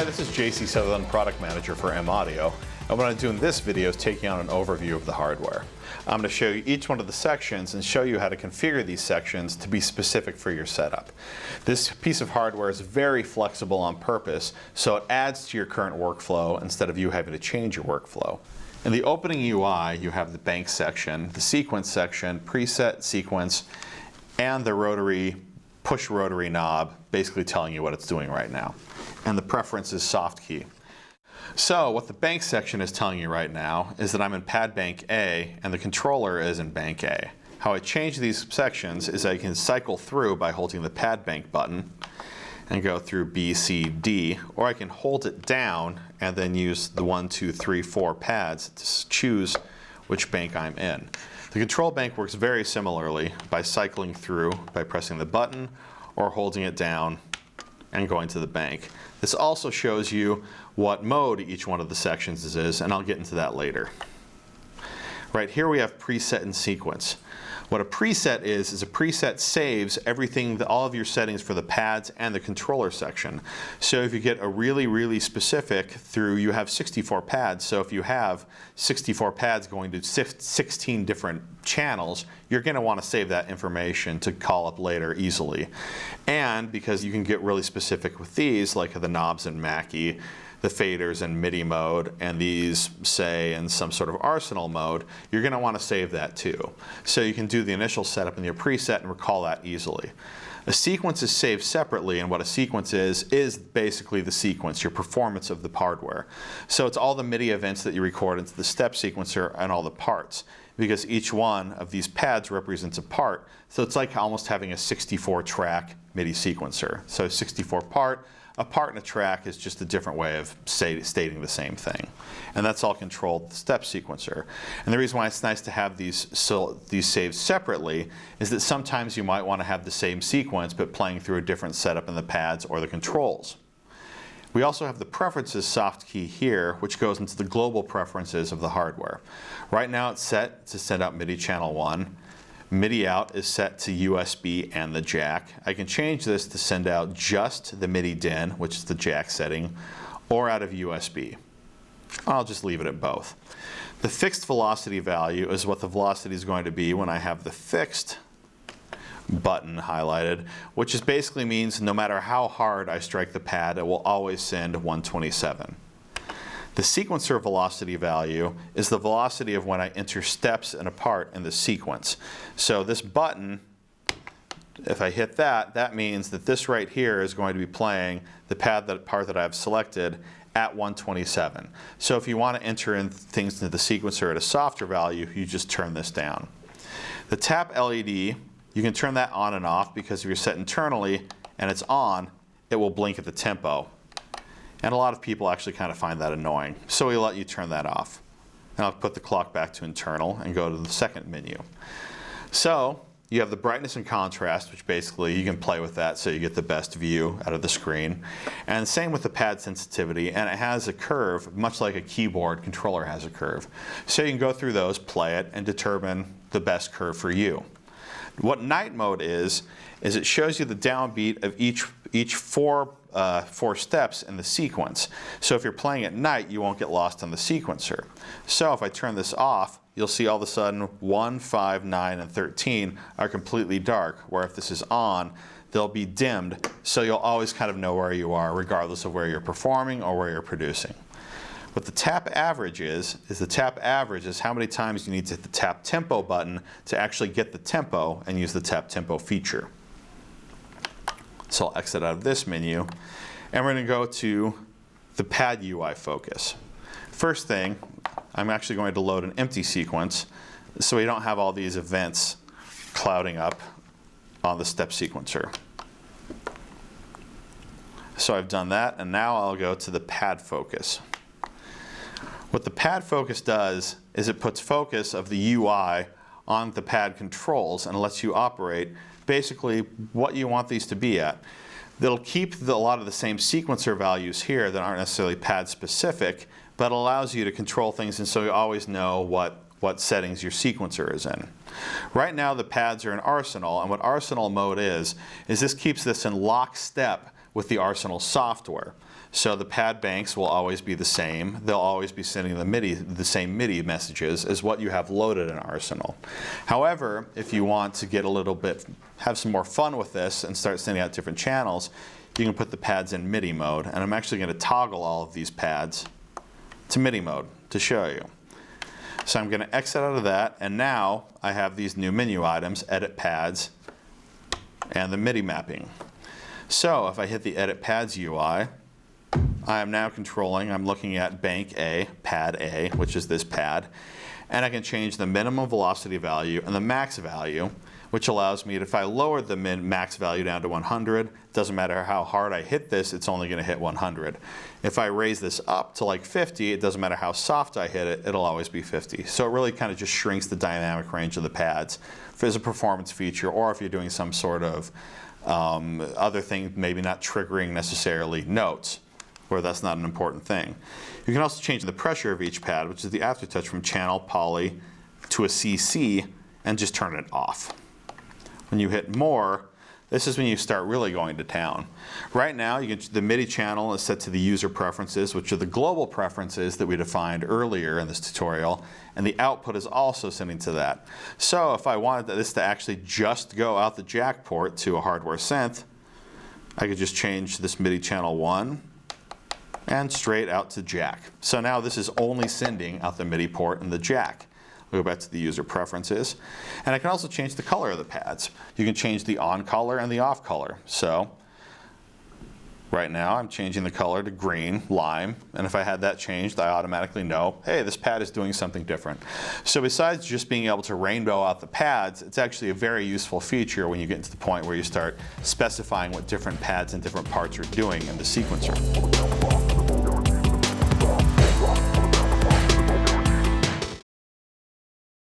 Hi, this is JC Sutherland, Product Manager for M-Audio, and what I'm doing in this video is taking on an overview of the hardware. I'm going to show you each one of the sections and show you how to configure these sections to be specific for your setup. This piece of hardware is very flexible on purpose, so it adds to your current workflow instead of you having to change your workflow. In the opening UI, you have the bank section, the sequence section, preset sequence, and the push rotary knob, basically telling you what it's doing right now. And the preference is soft key. So what the bank section is telling you right now is that I'm in pad bank A and the controller is in bank A. How I change these sections is I can cycle through by holding the pad bank button and go through B, C, D, or I can hold it down and then use the 1, 2, 3, 4 pads to choose which bank I'm in. The control bank works very similarly by cycling through by pressing the button or holding it down and going to the bank. This also shows you what mode each one of the sections is, and I'll get into that later. Right here we have preset and sequence. What a preset is a preset saves everything, all of your settings for the pads and the controller section. So if you get a really specific you have 64 pads, so if you have 64 pads going to 16 different channels, you're going to want to save that information to call up later easily. And because you can get really specific with these, like the knobs in Mackie, the faders in MIDI mode, and these, say, in some sort of arsenal mode, you're going to want to save that too. So you can do the initial setup in your preset and recall that easily. A sequence is saved separately, and what a sequence is basically the sequence, your performance of the hardware. So it's all the MIDI events that you record into the step sequencer and all the parts, because each one of these pads represents a part. So it's like almost having a 64-track MIDI sequencer. So 64 part. A part in a track is just a different way of stating the same thing. And that's all controlled with the step sequencer. And the reason why it's nice to have these saved separately is that sometimes you might want to have the same sequence but playing through a different setup in the pads or the controls. We also have the preferences soft key here, which goes into the global preferences of the hardware. Right now it's set to send out MIDI channel 1. MIDI out is set to USB and the jack. I can change this to send out just the MIDI DIN, which is the jack setting, or out of USB. I'll just leave it at both. The fixed velocity value is what the velocity is going to be when I have the fixed button highlighted, which is basically means no matter how hard I strike the pad, it will always send 127. The sequencer velocity value is the velocity of when I enter steps in a part in the sequence. So this button, if I hit that, that means that this right here is going to be playing the part that I've selected at 127. So if you want to enter in things into the sequencer at a softer value, you just turn this down. The tap LED, you can turn that on and off, because if you're set internally and it's on, it will blink at the tempo. And a lot of people actually kind of find that annoying. So we let you turn that off. And I'll put the clock back to internal and go to the second menu. So you have the brightness and contrast, which basically you can play with that so you get the best view out of the screen. And same with the pad sensitivity, and it has a curve, much like a keyboard controller has a curve. So you can go through those, play it, and determine the best curve for you. What night mode is it shows you the downbeat of each four steps in the sequence. So if you're playing at night, you won't get lost on the sequencer. So if I turn this off, you'll see all of a sudden 1, 5, 9, and 13 are completely dark, where if this is on, they'll be dimmed, so you'll always kind of know where you are, regardless of where you're performing or where you're producing. What the tap average is the tap average is how many times you need to hit the tap tempo button to actually get the tempo and use the tap tempo feature. So I'll exit out of this menu, and we're going to go to the pad UI focus. First thing, I'm actually going to load an empty sequence so we don't have all these events clouding up on the step sequencer. So I've done that, and now I'll go to the pad focus. What the pad focus does is it puts focus of the UI on the pad controls and lets you operate basically what you want these to be at. They'll keep a lot of the same sequencer values here that aren't necessarily pad specific, but allows you to control things, and so you always know what settings your sequencer is in. Right now the pads are in Arsenal, and what Arsenal mode is this keeps this in lockstep with the Arsenal software. So the pad banks will always be the same. They'll always be sending the same MIDI messages as what you have loaded in Arsenal. However, if you want to get a little bit, have some more fun with this and start sending out different channels, you can put the pads in MIDI mode. And I'm actually going to toggle all of these pads to MIDI mode to show you. So I'm going to exit out of that, and now I have these new menu items, Edit Pads, and the MIDI mapping. So if I hit the Edit Pads UI, I am now controlling, I'm looking at bank A, pad A, which is this pad, and I can change the minimum velocity value and the max value, which allows me to, if I lower the max value down to 100, it doesn't matter how hard I hit this, it's only going to hit 100. If I raise this up to like 50, it doesn't matter how soft I hit it, it'll always be 50. So it really kind of just shrinks the dynamic range of the pads if it's a performance feature, or if you're doing some sort of other thing, maybe not triggering necessarily notes, where that's not an important thing. You can also change the pressure of each pad, which is the aftertouch, from channel, poly, to a CC, and just turn it off. When you hit more, this is when you start really going to town. Right now, the MIDI channel is set to the user preferences, which are the global preferences that we defined earlier in this tutorial, and the output is also sending to that. So if I wanted this to actually just go out the jack port to a hardware synth, I could just change this MIDI channel 1 and straight out to jack. So now this is only sending out the MIDI port and the jack. We'll go back to the user preferences. And I can also change the color of the pads. You can change the on color and the off color. So right now I'm changing the color to green, lime, and if I had that changed, I automatically know, hey, this pad is doing something different. So besides just being able to rainbow out the pads, it's actually a very useful feature when you get to the point where you start specifying what different pads and different parts are doing in the sequencer.